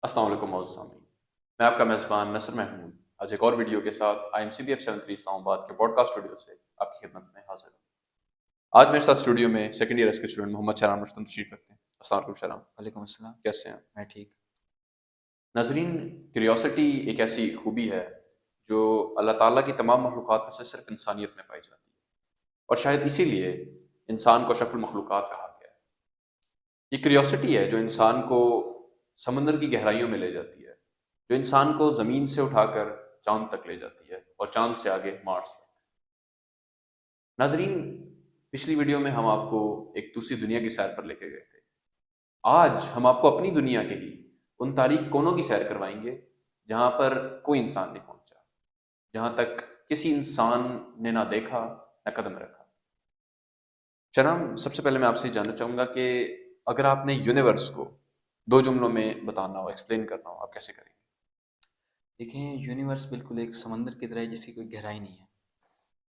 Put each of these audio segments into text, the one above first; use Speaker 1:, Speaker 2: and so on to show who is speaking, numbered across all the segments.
Speaker 1: अस्सलाम वालेकुम मोअज़्ज़ज़ सामीन। मैं आपका मेज़बान नसर महमूद आज एक और वीडियो के साथ IMCBF 73 इस्लामाबाद के पॉडकास्ट स्टूडियो से आपकी खिदमत में हाज़िर हूँ। आज मेरे साथ स्टूडियो में सेकंड ईयर के स्टूडेंट मोहम्मद शहराम रुस्तम तशरीफ़ रखते हैं। अस्सलाम वालेकुम शहराम,
Speaker 2: वालेकुम अस्सलाम।
Speaker 1: कैसे हैं?
Speaker 2: मैं ठीक।
Speaker 1: नाज़रीन, क्यूरियोसिटी एक ऐसी खूबी है जो अल्लाह ताला की तमाम मखलूक़ात में से सिर्फ़ इंसानियत में पाई जाती है और शायद इसीलिए इंसान को अशरफुल मखलूक़ात कहा गया है। ये क्यूरियोसिटी है जो इंसान को समुंदर की गहराइयों में ले जाती है, जो इंसान को ज़मीन से उठाकर चाँद तक ले जाती है और चाँद से आगे मार्स तक। नाज़रीन, पिछली वीडियो में हम आपको एक दूसरी दुनिया की सैर पर लेके गए थे। आज हम आपको अपनी दुनिया के ही उन तारीक कोनों की सैर करवाएँगे, जहाँ पर कोई इंसान नहीं पहुँचा, जहाँ तक किसी इंसान ने ना देखा, ना कदम रखा। जनाब, सबसे पहले मैं आपसे ये जानना चाहूँगा कि अगर आपने यूनिवर्स को 2 जुमलों में बताना हो, एक्सप्लेन करना हो, आप कैसे करेंगे?
Speaker 2: देखें, यूनिवर्स बिल्कुल एक समंदर की तरह है जिसकी कोई गहराई नहीं है।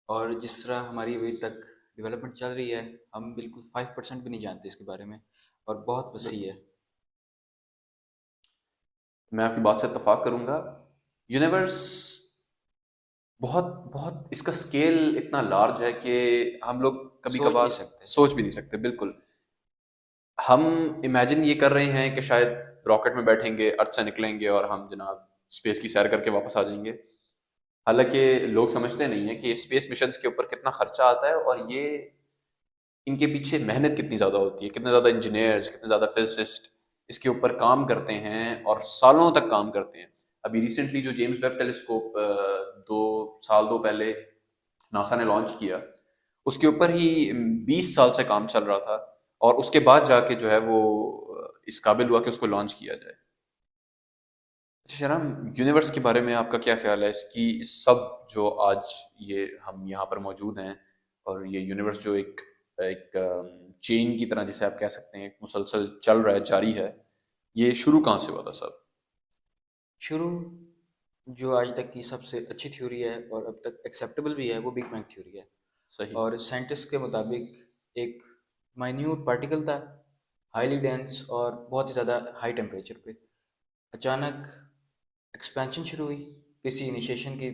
Speaker 2: और जिस तरह हमारी अभी तक डेवलपमेंट चल रही है, हम बिल्कुल 5% भी नहीं जानते इसके बारे में, और बहुत वसी
Speaker 1: बिल्कुल,
Speaker 2: है।
Speaker 1: मैं आपकी बात से इत्तेफ़ाक करूँगा। यूनिवर्स बहुत बहुत इसका स्केल इतना लार्ज है कि हम लोग
Speaker 2: सोच भी
Speaker 1: कभी-कभार
Speaker 2: नहीं सकते।
Speaker 1: सोच भी नहीं सकते, बिल्कुल। हम इमेजिन ये कर रहे हैं कि शायद रॉकेट में बैठेंगे, अर्थ से निकलेंगे और हम जनाब स्पेस की सैर करके वापस आ जाएँगे। हालाँकि लोग समझते नहीं हैं कि स्पेस मिशंस के ऊपर कितना खर्चा आता है और ये इनके पीछे मेहनत कितनी ज़्यादा होती है, कितने ज़्यादा इंजीनियर्स, कितने ज़्यादा फिज़िसिस्ट इसके ऊपर काम करते हैं और सालों तक काम करते हैं। अभी रिसेंटली जो जेम्स वेब टेलीस्कोप 2 पहले नासा ने लॉन्च किया, उसके ऊपर ही 20 साल से काम चल रहा था और उसके बाद जाके जो है वो इस काबिल हुआ कि उसको लॉन्च किया जाए। अच्छा शहराम, यूनिवर्स के बारे में आपका क्या ख्याल है? इसकी इस सब जो आज ये हम यहाँ पर मौजूद हैं और ये यूनिवर्स जो एक एक चेन की तरह जिसे आप कह सकते हैं, एक मुसलसल चल रहा है, जारी है, ये शुरू कहाँ से हुआ था सब?
Speaker 2: शुरू जो आज तक की सबसे अच्छी थ्योरी है और अब तक एक्सेप्टेबल भी है, वो बिग बैंग थ्योरी है।
Speaker 1: सही,
Speaker 2: और साइंटिस्ट के मुताबिक एक माइन्यूट पार्टिकल था, हाईली डेंस और बहुत ही ज़्यादा हाई टेम्परेचर पे। अचानक एक्सपेंशन शुरू हुई किसी इनिशिएशन के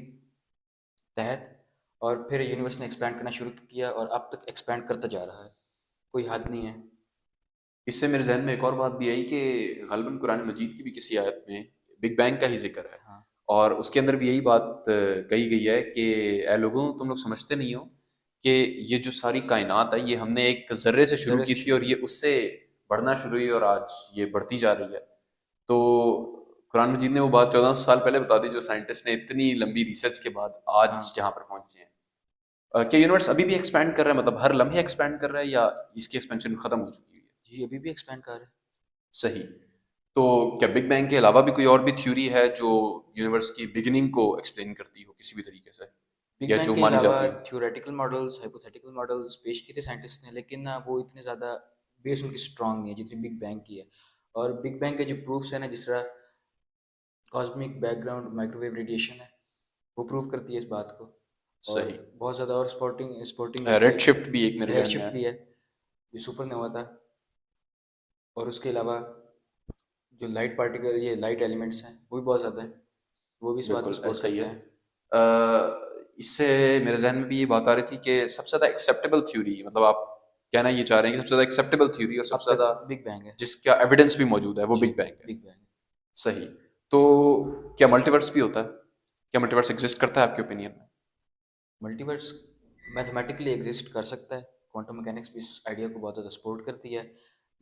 Speaker 2: तहत, और फिर यूनिवर्स ने एक्सपैंड करना शुरू किया और अब तक एक्सपैंड करता जा रहा है। कोई हद नहीं है।
Speaker 1: इससे मेरे ज़हन में एक और बात भी आई कि ग़ालिबन कुरान मजीद की भी किसी आयत में बिग बैंग का ही ज़िक्र है
Speaker 2: हाँ।
Speaker 1: और उसके अंदर भी यही बात कही गई है कि ऐ लोगों, तुम लोग समझते नहीं हो कि ये जो सारी कायनात है, ये हमने एक ज़र्रे से शुरू
Speaker 2: ज़रे
Speaker 1: की
Speaker 2: से
Speaker 1: थी
Speaker 2: शुरू
Speaker 1: और
Speaker 2: की
Speaker 1: ये
Speaker 2: थी।
Speaker 1: उससे बढ़ना शुरू हुई और आज ये बढ़ती जा रही है। तो कुरान मजीद ने वो बात 1400 साल पहले बता दी जो साइंटिस्ट ने इतनी लंबी रिसर्च के बाद
Speaker 2: हाँ।
Speaker 1: आज जहाँ पर पहुँचे हैं। क्या यूनिवर्स अभी भी एक्सपैंड कर रहा है, मतलब हर लम्हे एक्सपैंड कर रहा है या इसकी एक्सपेंशन खत्म हो चुकी है?
Speaker 2: जी, अभी भी एक्सपैंड कर रहा है।
Speaker 1: सही। तो क्या बिग बैंग के अलावा भी कोई और भी थ्योरी है जो यूनिवर्स की बिगिनिंग को एक्सप्लेन करती हो किसी भी तरीके से
Speaker 2: बिग
Speaker 1: या
Speaker 2: बैंग
Speaker 1: जो
Speaker 2: के
Speaker 1: मानी
Speaker 2: अलावा
Speaker 1: जाती हो?
Speaker 2: थ्योरेटिकल मॉडल्स, हाइपोथेटिकल मॉडल्स पेश किए थे साइंटिस्ट ने, लेकिन ना वो इतने ज़्यादा बेस उनकी स्ट्रांग नहीं है जितनी बिग बैंग की है। और बिग बैंग के जो प्रूफ्स हैं ना, जिस तरह कॉस्मिक बैकग्राउंड माइक्रोवेव रेडिएशन है, वो प्रूव करती है इस बात को। और
Speaker 1: सही।
Speaker 2: बहुत ज़्यादा और स्पोर्टिंग स्पोर्टिंग इसमें
Speaker 1: रेड शिफ्ट भी एक मेरे
Speaker 2: रेड
Speaker 1: जहन में
Speaker 2: शिफ्ट
Speaker 1: है।
Speaker 2: भी है, जो सुपरनोवा था। और उसके अलावा जो लाइट पार्टिकल, ये लाइट एलिमेंट्स हैं, वो भी बहुत ज़्यादा हैं। वो भी इस बात को
Speaker 1: बिल्कुल
Speaker 2: सपोर्ट
Speaker 1: सही
Speaker 2: करते
Speaker 1: है।
Speaker 2: हैं।
Speaker 1: इससे मेरे जहन में भी ये बात आ रही थी कि सबसे ज़्यादा एक्सेप्टेबल थ्योरी, मतलब आप कहना ये चाह रहे हैं कि सबसे ज़्यादा एक्सेप्टेबल थ्योरी और
Speaker 2: अब
Speaker 1: सबसे ज़्यादा
Speaker 2: तक बिग बैंग है।
Speaker 1: जिसका एविडेंस भी मौजूद है वो
Speaker 2: जी,
Speaker 1: बिग बैंग है।
Speaker 2: बिग बैंग है।
Speaker 1: सही। तो क्या मल्टीवर्स भी होता है? क्या मल्टीवर्स एग्जिस्ट करता है आपके ओपिनियन में?
Speaker 2: मल्टीवर्स मैथमेटिकली एग्जिस्ट कर सकता है। क्वांटम मैकेनिक्स भी इस आइडिया को बहुत ज़्यादा सपोर्ट करती है।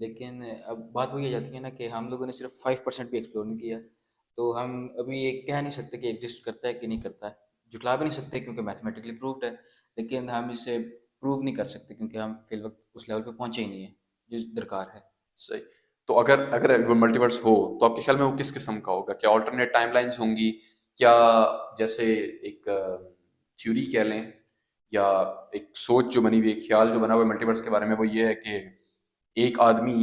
Speaker 2: लेकिन अब बात वही आ जाती है ना कि हम लोगों ने सिर्फ 5% भी एक्सप्लोर नहीं किया। तो हम अभी ये कह नहीं सकते कि एग्जिस्ट करता है कि नहीं करता है। जुटला भी नहीं सकते क्योंकि मैथमेटिकली प्रूव्ड है। लेकिन हम इसे प्रूव नहीं कर सकते क्योंकि हम फिल वक्त उस लेवल पे पहुंचे ही नहीं है जो दरकार है।
Speaker 1: सही। तो अगर अगर वो मल्टीवर्स हो तो आपके ख्याल में वो किस किस्म का होगा? क्या अल्टरनेट टाइमलाइंस होंगी? क्या जैसे एक थ्योरी कह लें या एक सोच जो बनी हुई है, ख्याल जो बना हुआ है मल्टीवर्स के बारे में, वो ये है कि एक आदमी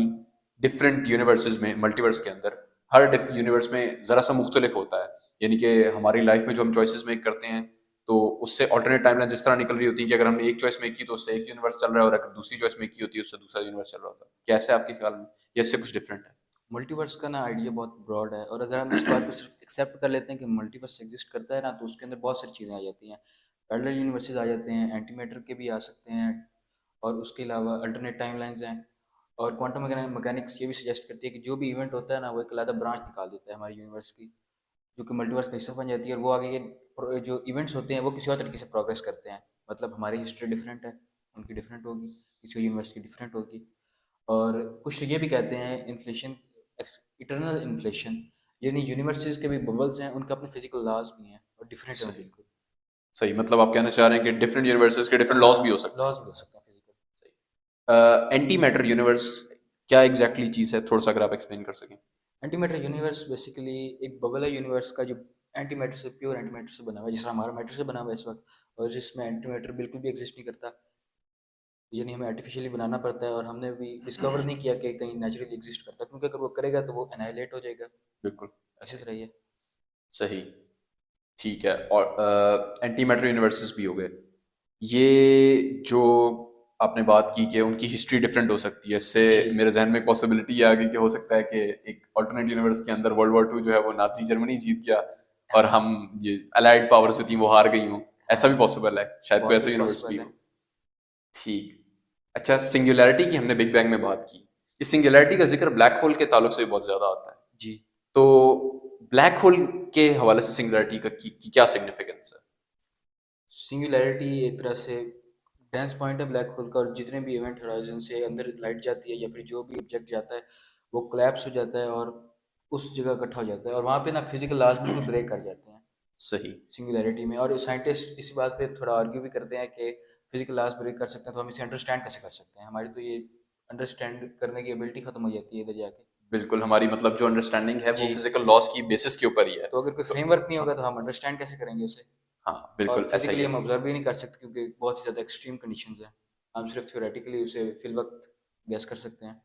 Speaker 1: डिफरेंट यूनिवर्सेस में, मल्टीवर्स के अंदर हर यूनिवर्स में ज़रा सा मुख्तलिफ होता है। यानी कि हमारी लाइफ में जो हम चॉइसेस मेक करते हैं तो उससे ऑल्टरनेट टाइमलाइन जिस तरह निकल रही होती है कि अगर हमने एक चॉइस मेक की तो उससे एक यूनिवर्स चल रहा है और अगर दूसरी चॉइस मेक की होती है उससे दूसरा यूनिवर्स चल रहा होता है। कैसे आपके ख्याल में? या इससे कुछ डिफरेंट है?
Speaker 2: मल्टीवर्स का ना आइडिया बहुत ब्रॉड है, और अगर हम इस बात को सिर्फ एक्सेप्ट कर लेते हैं कि मल्टीवर्स एग्जिस्ट करता है ना, तो उसके अंदर बहुत सारी चीज़ें आ जाती हैं। पैरेलल यूनिवर्सेस आ जाते हैं, एंटी मैटर के भी आ सकते हैं, और उसके अलावा अल्टरनेट टाइमलाइंस हैं। और क्वांटम मैकेनिक्स ये भी सजेस्ट करती है कि जो भी इवेंट होता है ना, वो एक अलग ब्रांच निकाल देता है हमारी यूनिवर्स की, जो कि मल्टीवर्स का हिस्सा बन जाती है, और वो आगे के जो इवेंट्स होते हैं वो किसी और तरीके से प्रोग्रेस करते हैं। मतलब हमारी हिस्ट्री डिफरेंट है, उनकी डिफरेंट होगी, किसी यूनिवर्स की डिफरेंट होगी। और कुछ ये भी कहते हैं इन्फ्लेशन, इटरनल इन्फ्लेशन, यानी यूनिवर्सेस के भी बबल्स हैं, उनके अपने फिजिकल लॉज भी हैं और डिफरेंट हैं वो
Speaker 1: सही।
Speaker 2: बिल्कुल।
Speaker 1: सही, मतलब आप कहना चाह रहे हैं कि डिफरेंट यूनिवर्सेस के डिफरेंट लॉज भी हो
Speaker 2: हाँ,
Speaker 1: सकते हैं।
Speaker 2: लॉज भी हो सकते हैं फिजिकल।
Speaker 1: एंटी मैटर यूनिवर्स क्या एग्जैक्टली चीज है, थोड़ा सा अगर आप एक्सप्लेन कर सकें।
Speaker 2: एंटी मैटर यूनिवर्स बेसिकली एक बबल है यूनिवर्स का, जो एंटी मैटर से, प्योर एंटी मैटर से बना हुआ है, जिस तरह हमारा मैटर से बना हुआ है इस वक्त, और जिसमें एंटी मैटर बिल्कुल भी एग्जिस्ट नहीं करता, यानी हमें आर्टिफिशियली बनाना पड़ता है, और हमने भी डिस्कवर नहीं किया कि कहीं नेचुरली एग्जिस्ट करता है, क्योंकि अगर वो करेगा तो वो एनाइलेट हो जाएगा।
Speaker 1: बिल्कुल
Speaker 2: इसी
Speaker 1: ऐसा ही।
Speaker 2: तरह ये।
Speaker 1: सही। ठीक है। और एंटी मैटर यूनिवर्सेस भी हो गए। ये जो आपने बात की कि उनकी हिस्ट्री डिफरेंट हो सकती है, इससे
Speaker 2: जी।
Speaker 1: मेरे जहन में एक पॉसिबिलिटी आ गई कि हो सकता है कि एक ऑल्टरनेट यूनिवर्स के अंदर वर्ल्ड वॉर 2 जो है वो नाजी जर्मनी जीत गया और
Speaker 2: हाँ।
Speaker 1: हम ये अलाइड पावर्स जो थी वो हार गई हों। ऐसा भी
Speaker 2: हाँ,
Speaker 1: पॉसिबल है, शायद कोई
Speaker 2: बहुत
Speaker 1: ऐसा
Speaker 2: कुछ
Speaker 1: यूनिवर्स भी
Speaker 2: पॉसिबल है।
Speaker 1: हो। ठीक। अच्छा, सिंगुलैरिटी की हमने बिग बैंग में बात की। इस सिंगुलैरिटी का जिक्र ब्लैक होल के ताल्लुक से भी बहुत ज्यादा आता है।
Speaker 2: जी।
Speaker 1: तो ब्लैक होल के हवाले से सिंगुलैरिटी की क्या सिग्निफिकेंस है?
Speaker 2: सिंगुलैरिटी एक तरह से डेंस पॉइंट है ब्लैक होल का, और जितने भी इवेंट होराइजन से अंदर लाइट जाती है या फिर जो भी ऑब्जेक्ट जाता है, वो कोलैप्स हो जाता है और उस जगह इकट्ठा हो जाता है, और वहाँ पे ना फिजिकल लॉज बिल्कुल ब्रेक कर जाते हैं
Speaker 1: सही।
Speaker 2: सिंगुलैरिटी में। और साइंटिस्ट इसी बात पे थोड़ा आर्ग्यू भी करते हैं कि फिजिकल लॉज ब्रेक कर सकते हैं, तो हम इसे अंडरस्टैंड कैसे कर सकते हैं, हमारी तो ये अंडरस्टैंड करने की एबिलिटी खत्म हो जाती है इधर जाके।
Speaker 1: बिल्कुल, हमारी मतलब जो अंडरस्टैंडिंग है वो
Speaker 2: जी।
Speaker 1: फिजिकल लॉस की बेसिस के ऊपर ही है।
Speaker 2: तो अगर कोई
Speaker 1: तो
Speaker 2: फ्रेमवर्क नहीं होगा
Speaker 1: हाँ,
Speaker 2: तो हम अंडरस्टैंड कैसे करेंगे उसे?
Speaker 1: हाँ
Speaker 2: और
Speaker 1: बिल्कुल ऐसा ही
Speaker 2: फिजिकली
Speaker 1: है।
Speaker 2: हम ऑब्जर्व भी नहीं कर सकते, क्योंकि बहुत सी ज़्यादा एक्सट्रीम कंडीशंस हैं। हम सिर्फ थ्योरेटिकली उसे फिल वक्त गैस कर सकते हैं।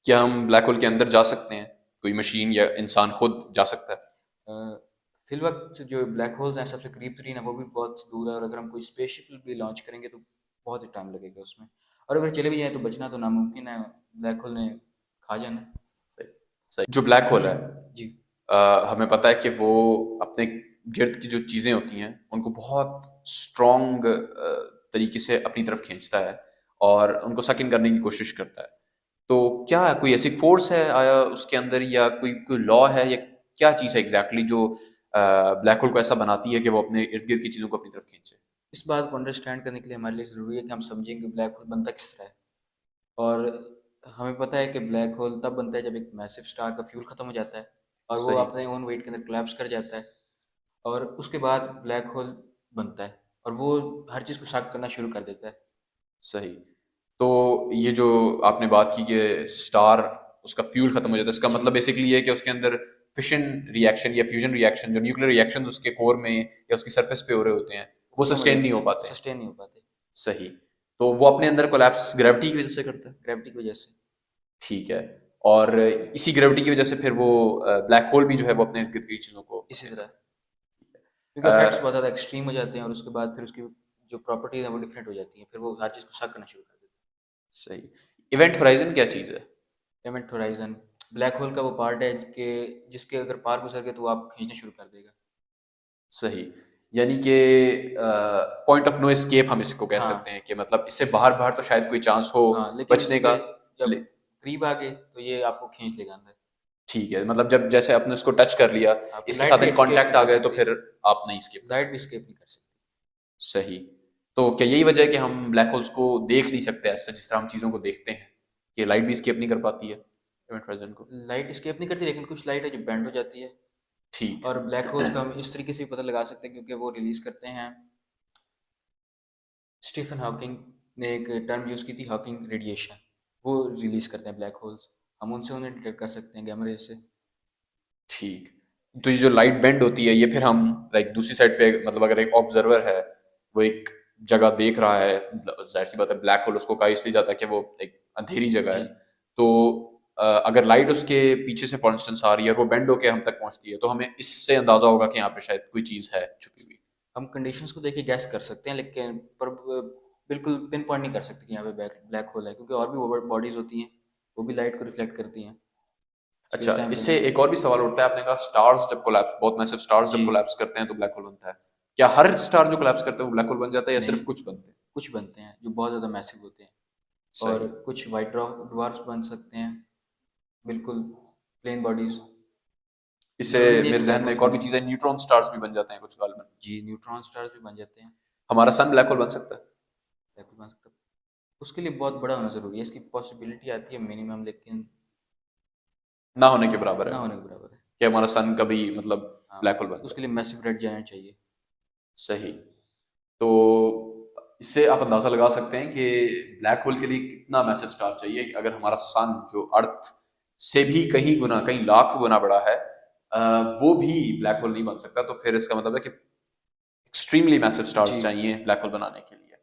Speaker 1: क्या हम ब्लैक होल के अंदर जा सकते हैं? कोई मशीन या इंसान खुद जा सकता है?
Speaker 2: फिल वक्त जो ब्लैक होल्स हैं सबसे करीब तरीन है, वो भी बहुत दूर है, और अगर हम कोई स्पेसशिप भी लॉन्च करेंगे तो बहुत ही टाइम लगेगा उसमें, और अगर चले भी जाए तो बचना तो नामुमकिन है, ब्लैक होल ने खा जाना है।
Speaker 1: सही। सही। जो ब्लैक होल है,
Speaker 2: जी।
Speaker 1: हमें पता है कि वो अपने गिर्द की जो चीजें होती हैं उनको बहुत स्ट्रॉन्ग तरीके से अपनी तरफ खींचता है और उनको सक इन करने की कोशिश करता है। तो क्या कोई ऐसी फोर्स है आया उसके अंदर, या कोई कोई लॉ है, या क्या चीज़ है एग्जैक्टली जो ब्लैक होल को ऐसा बनाती है कि वो अपने इर्द गिर्द की चीज़ों को अपनी तरफ खींचे?
Speaker 2: इस बात को अंडरस्टैंड करने के लिए हमारे लिए ज़रूरी है कि हम समझें कि ब्लैक होल बनता किस तरह है। और हमें पता है कि ब्लैक होल तब बनता है जब एक मैसिव स्टार का फ्यूल ख़त्म हो जाता है, और वो
Speaker 1: सही।
Speaker 2: अपने ओन वेट के अंदर कोलैप्स कर जाता है, और उसके बाद ब्लैक होल बनता है, और वो हर चीज़ को शक करना शुरू कर देता है।
Speaker 1: सही। तो ये जो आपने बात की कि स्टार उसका फ्यूल खत्म हो जाता है, इसका
Speaker 2: जी।
Speaker 1: मतलब बेसिकली ये है कि उसके अंदर फिशन रिएक्शन या फ्यूजन रिएक्शन, जो न्यूक्लियर रिएक्शंस उसके कोर में या उसकी सरफेस पे हो रहे होते हैं,
Speaker 2: वो
Speaker 1: वो
Speaker 2: ख़त्म हो
Speaker 1: सस्टेन नहीं
Speaker 2: जाते
Speaker 1: हो
Speaker 2: हैं,
Speaker 1: पाते।
Speaker 2: सस्टेन नहीं हो पाते।
Speaker 1: सही। तो वो अपने अंदर कोलैप्स ग्रेविटी की वजह से करता है।
Speaker 2: ग्रेविटी की वजह से।
Speaker 1: ठीक है। और इसी ग्रेविटी की वजह से फिर वो ब्लैक होल भी जो है वो अपने इर्द गिर्द की चीज़ों को
Speaker 2: इसी
Speaker 1: अपनी
Speaker 2: तरह,
Speaker 1: तरफ।
Speaker 2: क्योंकि
Speaker 1: अ,
Speaker 2: इफेक्ट्स बहुत ज़्यादा एक्सट्रीम हो जाते हैं, और उसके बाद फिर उसकी जो प्रॉपर्टीज हैं वो डिफरेंट हो जाती हैं, फिर वो हर चीज़ को शक करना शुरू कर देते
Speaker 1: सही। इवेंट होराइजन क्या चीज़ है?
Speaker 2: हैं। इवेंट होराइजन ब्लैक होल का वो पार्ट है कि जिसके अगर पार गुजर गए तो वो आपको खींचना शुरू कर देगा।
Speaker 1: सही। यानी कि पॉइंट ऑफ नो एस्केप हम इसको कह
Speaker 2: हाँ।
Speaker 1: सकते हैं कि मतलब इससे बाहर बाहर तो शायद कोई चांस हो
Speaker 2: हाँ, लेकिन
Speaker 1: बचने का।
Speaker 2: इसके जब
Speaker 1: ले,
Speaker 2: करीब आ गए तो ये आपको खींच लेगा अंदर।
Speaker 1: ठीक है, मतलब जब जैसे आपने उसको टच कर लिया,
Speaker 2: हाँ, फिर
Speaker 1: इसके
Speaker 2: लाइट
Speaker 1: साथ
Speaker 2: भी
Speaker 1: इन
Speaker 2: एस्केप
Speaker 1: कांटेक्ट
Speaker 2: नहीं
Speaker 1: आ
Speaker 2: कर
Speaker 1: गए तो
Speaker 2: सकती।
Speaker 1: फिर आप नहीं एस्केप कर
Speaker 2: लाइट भी
Speaker 1: सकते।
Speaker 2: एस्केप नहीं कर सकती।
Speaker 1: सही। तो क्या यही वजह है कि हम ब्लैक होल्स को देख नहीं सकते ऐसा, जिस तरह हम चीज़ों को देखते हैं, कि लाइट भी एस्केप नहीं कर पाती है इवेंट होराइजन को?
Speaker 2: लाइट एस्केप नहीं करती, लेकिन कुछ लाइट है जो बेंड हो जाती है।
Speaker 1: ठीक।
Speaker 2: और ब्लैक होल्स का हम इस तरीके से भी पता लगा सकते हैं, क्योंकि वो रिलीज करते हैं, स्टीफन हॉकिंग ने एक टर्म यूज़ की थी, हॉकिंग रेडिएशन, वो रिलीज करते हैं ब्लैक होल्स। हम उनसे उन्हें डिटेक्ट कर सकते हैं गैमा रेज से।
Speaker 1: ठीक। तो ये जो लाइट बेंड होती है, ये फिर हम लाइक दूसरी साइड पे, मतलब अगर एक ऑब्जर्वर है, वो एक जगह देख रहा है, जाहिर सी बात है ब्लैक होल उसको कहा इसलिए जाता है कि वो एक अंधेरी जगह है।
Speaker 2: जी।
Speaker 1: तो अगर लाइट उसके पीछे से फॉर इंस्टेंस आ रही है और वो बेंड होके हम तक पहुंचती है, तो हमें इससे अंदाजा होगा कि यहाँ पे शायद कोई चीज़ है छुपी हुई।
Speaker 2: हम कंडीशंस को देख के गैस कर सकते हैं, लेकिन पर बिल्कुल पिन पॉइंट नहीं कर सकते कि यहाँ पे ब्लैक होल है, क्योंकि और भी बॉडीज होती हैं, वो भी लाइट को रिफ्लेक्ट करती हैं।
Speaker 1: अच्छा,
Speaker 2: स्पेस टाइम पे
Speaker 1: इससे
Speaker 2: नहीं।
Speaker 1: एक और भी सवाल उठता है, आपने कहा स्टार्स जब कोलैप्स, बहुत मैसिव स्टार्स
Speaker 2: जी।
Speaker 1: जब कोलैप्स करते हैं तो ब्लैक होल बनता है। क्या हर स्टार जो कोलैप्स करता है वो ब्लैक होल बन जाता है या
Speaker 2: नहीं,
Speaker 1: सिर्फ कुछ बनते हैं?
Speaker 2: कुछ बनते हैं जो बहुत ज़्यादा मैसिव होते हैं, और
Speaker 1: सही।
Speaker 2: कुछ वाइट ड्वार्फ्स बन सकते हैं, बिल्कुल प्लेन बॉडीज।
Speaker 1: इससे
Speaker 2: ज़रूरी नहीं है
Speaker 1: मेरे
Speaker 2: कि
Speaker 1: जहन
Speaker 2: ब्लैक
Speaker 1: में
Speaker 2: होल्स
Speaker 1: एक और भी
Speaker 2: बने।
Speaker 1: चीज़ है, न्यूट्रॉन स्टार्स भी बन जाते हैं कुछ गाल में।
Speaker 2: जी, न्यूट्रॉन स्टार्स भी बन जाते हैं।
Speaker 1: हमारा सन ब्लैक होल बन सकता है?
Speaker 2: ब्लैक होल बन सकता है। उसके लिए बहुत बड़ा होना ज़रूरी है, इसकी पॉसिबिलिटी आती है मिनिमम, लेकिन
Speaker 1: ना होने के बराबर है
Speaker 2: ना
Speaker 1: वो,
Speaker 2: होने के बराबर है।
Speaker 1: कि हमारा सन कभी मतलब
Speaker 2: हाँ,
Speaker 1: ब्लैक होल बन
Speaker 2: उसके
Speaker 1: जाए।
Speaker 2: लिए मैसिव रेड जायंट चाहिए।
Speaker 1: सही। तो इससे आप अंदाजा लगा सकते हैं कि ब्लैक होल के लिए कितना मैसिव स्टार चाहिए कि अगर हमारा सन जो अर्थ से भी कहीं गुना, कहीं लाख गुना बड़ा है, वो भी ब्लैक होल नहीं बन सकता, तो फिर इसका मतलब है कि एक्सट्रीमली मैसिव स्टार्स
Speaker 2: जी।
Speaker 1: चाहिए ब्लैक होल बनाने के लिए।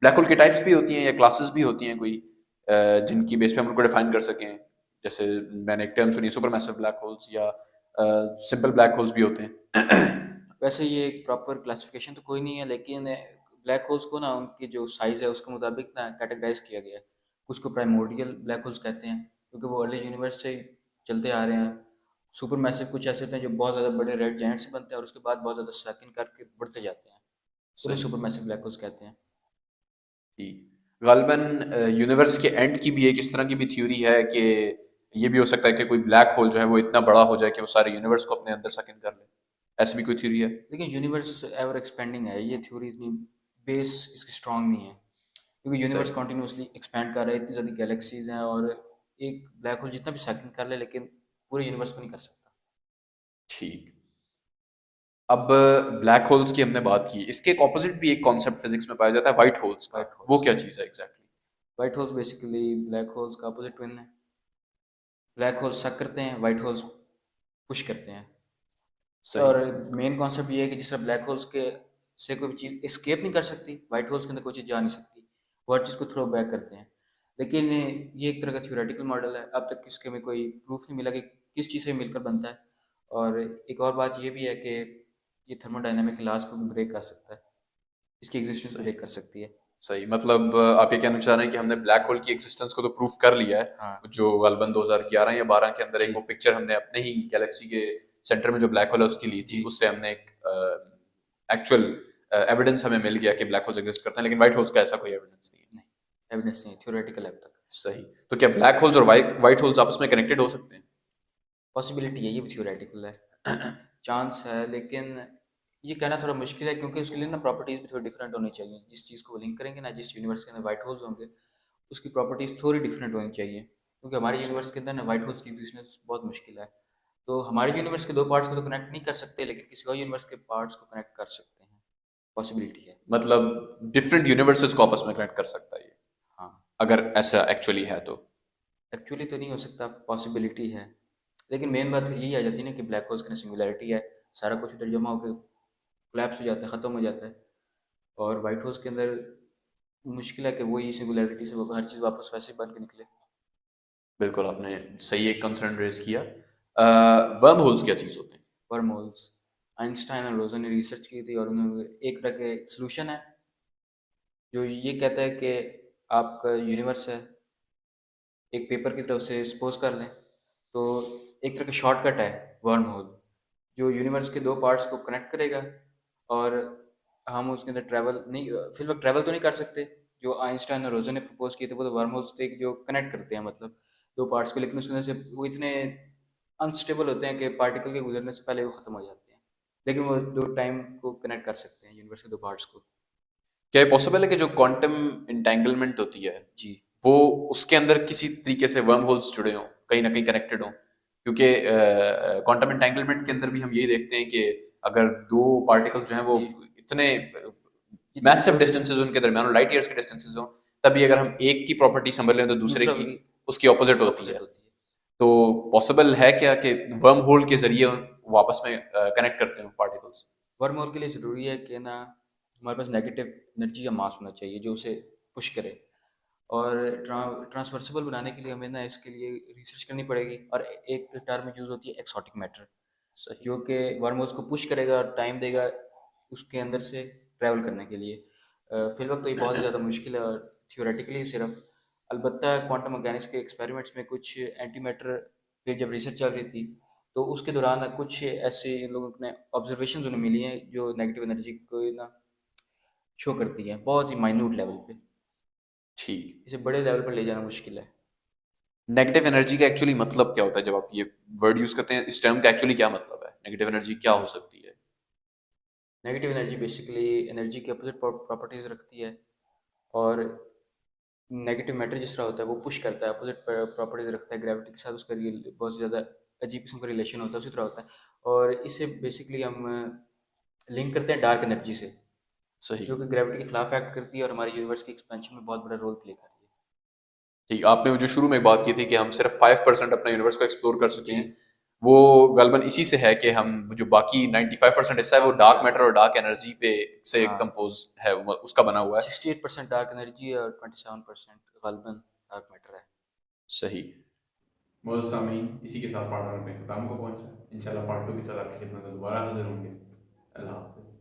Speaker 1: ब्लैक होल की टाइप्स भी होती हैं या क्लासेस भी होती हैं कोई, जिनकी बेस पे हम उनको डिफाइन कर सकें। जैसे मैंने एक टर्म सुनी, सुपर मैसिव ब्लैक होल्स, या सिंपल ब्लैक होल्स भी होते हैं।
Speaker 2: वैसे ये एक प्रॉपर क्लासिफिकेशन तो कोई नहीं है, लेकिन ब्लैक होल्स को ना उनकी जो साइज़ है उसके मुताबिक ना कैटेगराइज किया गया है। कुछ को प्राइमोर्डियल ब्लैक होल्स कहते हैं, क्योंकि वो अर्ली यूनिवर्स से ही चलते आ रहे हैं। सुपर मैसिव कुछ ऐसे होते हैं जो बहुत ज़्यादा बड़े रेड जायंट से बनते हैं और उसके बाद बहुत ज़्यादा सेकंड करके बढ़ते जाते हैं, उन्हें
Speaker 1: सही।
Speaker 2: सुपर मैसिव ब्लैक होल्स कहते हैं।
Speaker 1: ठीक। गालिबन यूनिवर्स के एंड की भी एक इस तरह की भी थ्योरी है कि ये भी हो सकता है कि कोई ब्लैक होल जो है वो इतना बड़ा हो जाए कि वो सारे यूनिवर्स को अपने अंदर सकिन कर ले। ऐसी भी कोई थ्योरी है?
Speaker 2: लेकिन यूनिवर्स एवर एक्सपेंडिंग है, ये थ्योरी इतनी बेस इसकी स्ट्रांग नहीं है, क्योंकि यूनिवर्स
Speaker 1: सही।
Speaker 2: कॉन्टिन्यूसली एक्सपैंड कर रहा है, इतनी ज़्यादा गैलेक्सीज हैं, और एक ब्लैक होल जितना भी सेकंड कर ले लेकिन पूरे यूनिवर्स को नहीं कर सकता।
Speaker 1: ठीक। अब ब्लैक होल्स की हमने बात की, इसके एक ऑपोजिट भी एक कॉन्सेप्ट फिजिक्स में पाया जाता है, व्हाइट होल्स का।
Speaker 2: वाइट
Speaker 1: वो
Speaker 2: होल्स।
Speaker 1: क्या चीज़ है exactly?
Speaker 2: White holes basically black holes का अपोजिट ट्विन है। ब्लैक होल्स सक करते हैं, वाइट होल्स पुश करते हैं।
Speaker 1: सही।
Speaker 2: और मेन कॉन्सेप्ट ये है कि जिस तरह ब्लैक होल्स के से कोई भी चीज़ एस्केप नहीं कर सकती, वाइट होल्स के अंदर कोई चीज़ जा नहीं सकती, वो हर चीज़ को थ्रो बैक करते हैं। लेकिन ये एक तरह का थ्योरेटिकल मॉडल है, अब तक इसके में कोई प्रूफ नहीं मिला कि किस चीज़ से मिलकर बनता है। और एक और बात ये भी है कि ये थर्मोडायनामिक लॉज को भी ब्रेक कर सकता है, इसकी एग्जिस्टेंस
Speaker 1: सही।
Speaker 2: ब्रेक कर सकती है।
Speaker 1: सही, मतलब आप ये कहना चाह रहे हैं कि हमने ब्लैक होल की एग्जिस्टेंस को तो प्रूफ कर लिया
Speaker 2: हाँ।
Speaker 1: है, जो गलबन 2011 या 12 के अंदर एक वो
Speaker 2: जी।
Speaker 1: पिक्चर हमने अपने ही गैलेक्सी के सेंटर में जो ब्लैक होल है उसकी ली थी,
Speaker 2: जी।
Speaker 1: उससे हमने एक एक्चुअल एविडेंस हमें मिल गया कि ब्लैक होल्स एग्जिस्ट करते हैं, लेकिन व्हाइट होल्स का ऐसा कोई एविडेंस नहीं है।
Speaker 2: नहीं, एविडेंस नहीं, थ्योरेटिकल है अब तक।
Speaker 1: सही। तो क्या ब्लैक होल्स और व्हाइट होल्स आपस में कनेक्टेड हो सकते हैं?
Speaker 2: पॉसिबिलिटी है, ये भी थ्योरेटिकल है, चांस है, लेकिन ये कहना थोड़ा मुश्किल है, क्योंकि उसके लिए ना प्रॉपर्टीज भी थोड़ी डिफरेंट होनी चाहिए। जिस चीज़ को वो लिंक करेंगे ना, जिस यूनिवर्स के अंदर वाइट होल्स होंगे, उसकी प्रॉपर्टीज थोड़ी डिफरेंट होनी चाहिए, क्योंकि हमारे यूनिवर्स के अंदर ना वाइट होल्स की एग्जिस्टेंस बहुत मुश्किल है। तो हमारे यूनिवर्स के दो पार्ट्स को तो कनेक्ट नहीं कर सकते, लेकिन किसी और यूनिवर्स के पार्ट्स को कनेक्ट कर सकते हैं, पॉसिबिलिटी है।
Speaker 1: मतलब डिफरेंट यूनिवर्सेस को आपस में कनेक्ट कर सकता है ये,
Speaker 2: हाँ।
Speaker 1: अगर ऐसा एक्चुअली है तो?
Speaker 2: एक्चुअली तो नहीं हो सकता, पॉसिबिलिटी है, लेकिन मेन बात फिर यही आ जाती है ना कि ब्लैक होल्स की सिंगुलैरिटी है, सारा कुछ उधर जमा होकर कोलैप्स हो जाता है, ख़त्म हो जाता है। और वाइट हाउस के अंदर मुश्किल है कि वही सिंगुलैरिटी से वो हर चीज़ वापस वैसे बन के निकले।
Speaker 1: बिल्कुल, आपने सही एक कंसर्न रेज किया। वर्म होल्स क्या चीज़ होते हैं?
Speaker 2: वर्म होल्स, आइंस्टाइन और रोजन ने रिसर्च की थी, और उन्होंने एक तरह के सोल्यूशन है जो ये कहता है कि आपका यूनिवर्स है, एक पेपर की तरह उसे सपोज कर लें, तो एक तरह का शॉर्टकट है वर्म होल, जो यूनिवर्स के दो पार्ट्स को कनेक्ट करेगा। और हम उसके अंदर ट्रैवल नहीं, फिलहाल ट्रैवल तो नहीं कर सकते, जो आइंस्टाइन और रोजन ने प्रपोज किए थे वो तो वर्म होल्स थे जो कनेक्ट करते हैं, मतलब दो पार्ट्स को, लेकिन उसके अंदर से वो इतने अनस्टेबल होते हैं कि पार्टिकल के गुजरने से पहले वो ख़त्म हो जाते हैं, लेकिन वो दो टाइम को कनेक्ट कर सकते हैं, यूनिवर्स के दो पार्ट्स को।
Speaker 1: क्या ये पॉसिबल है कि जो क्वांटम इंटेंगलमेंट होती है
Speaker 2: जी।
Speaker 1: वो उसके अंदर किसी तरीके से वर्म होल्स जुड़े हों, कहीं ना कहीं कनेक्टेड हों? क्योंकि क्वांटम इंटेंगलमेंट के अंदर भी हम यही देखते हैं कि अगर दो पार्टिकल्स जो हैं वो
Speaker 2: जी,
Speaker 1: इतने
Speaker 2: जितनी
Speaker 1: मैसिव
Speaker 2: शॉर्टेस्ट
Speaker 1: डिस्टेंसेस उनके दरमियान हो, लाइट ईयर्स के डिस्टेंसेस हो, तभी अगर हम एक की प्रॉपर्टी समझ लें तो दूसरे
Speaker 2: दूसरा
Speaker 1: की
Speaker 2: भी
Speaker 1: उसकी ऑपोजिट होती है।
Speaker 2: अपोजिट होती है।
Speaker 1: तो पॉसिबल है क्या कि वर्म होल के जरिए वो आपस में कनेक्ट करते हो पार्टिकल्स?
Speaker 2: वर्म होल के लिए ज़रूरी है कि ना हमारे पास नेगेटिव एनर्जी या मास होना चाहिए जो उसे पुश करे, और ट्रांसवर्सिबल बनाने के लिए हमें ना इसके लिए रिसर्च करनी पड़ेगी, और एक टर्म यूज़ होती है एक्सोटिक मैटर,
Speaker 1: सही।
Speaker 2: जो कि वर्म होल्स को पुश करेगा और टाइम देगा उसके अंदर से ट्रैवल करने के लिए। फिलहाल तो ये बहुत ही ज़्यादा मुश्किल है, और थियोरेटिकली सिर्फ, अलबत्ता क्वांटम मैकेनिक्स के एक्सपेरिमेंट्स में कुछ एंटी मैटर पे जब रिसर्च चल रही थी, तो उसके दौरान कुछ ऐसे इन लोगों ने ऑब्जर्वेशंस उन्हें मिली हैं जो नेगेटिव एनर्जी को ना शो करती है, बहुत ही माइन्यूट लेवल पे।
Speaker 1: ठीक।
Speaker 2: इसे बड़े लेवल पर ले जाना मुश्किल है।
Speaker 1: नेगेटिव एनर्जी का एक्चुअली मतलब क्या होता है? जब आप ये वर्ड यूज करते हैं, इस टर्म का एक्चुअली क्या मतलब है? नेगेटिव एनर्जी क्या हो सकती है?
Speaker 2: नेगेटिव एनर्जी बेसिकली एनर्जी के अपोजिट प्रॉपर्टीज रखती है, और नेगेटिव मैटर जिस तरह होता है वो पुश करता है, अपोजिट प्रॉपर्टीज रखता है, ग्रेविटी के साथ उसका बहुत ज़्यादा अजीब किस्म का रिलेशन होता है, उसी तरह होता है। और इसे बेसिकली हम लिंक करते हैं डार्क एनर्जी से,
Speaker 1: सही।
Speaker 2: जो कि ग्रेविटी के खिलाफ एक्ट करती है और हमारे यूनिवर्स की एक्सपेंशन में बहुत बड़ा रोल प्ले कर रही
Speaker 1: ठीक, आपने जो शुरू में बात की थी कि हम सिर्फ 5% अपने यूनिवर्स को एक्सप्लोर कर
Speaker 2: है
Speaker 1: चुके
Speaker 2: जी।
Speaker 1: हैं, वो गलबन इसी से है कि हम जो बाकी 95% हिस्सा है वो
Speaker 2: डार्क
Speaker 1: डार्क
Speaker 2: मैटर।
Speaker 1: मैटर और डार्क एनर्जी पे से
Speaker 2: हाँ,
Speaker 1: कंपोज है, उसका बना हुआ है।
Speaker 2: 68% डार्क एनर्जी और 27% गालिबन डार्क मैटर है।
Speaker 1: सही। बहुत सामीन, इसी के साथ पार्ट वन अपने खत्म को पहुंचा। इंशाल्लाह पार्ट टू के साथ आपकी खिदमत में दोबारा हाजिर होंगे। अल्लाह हाफिज।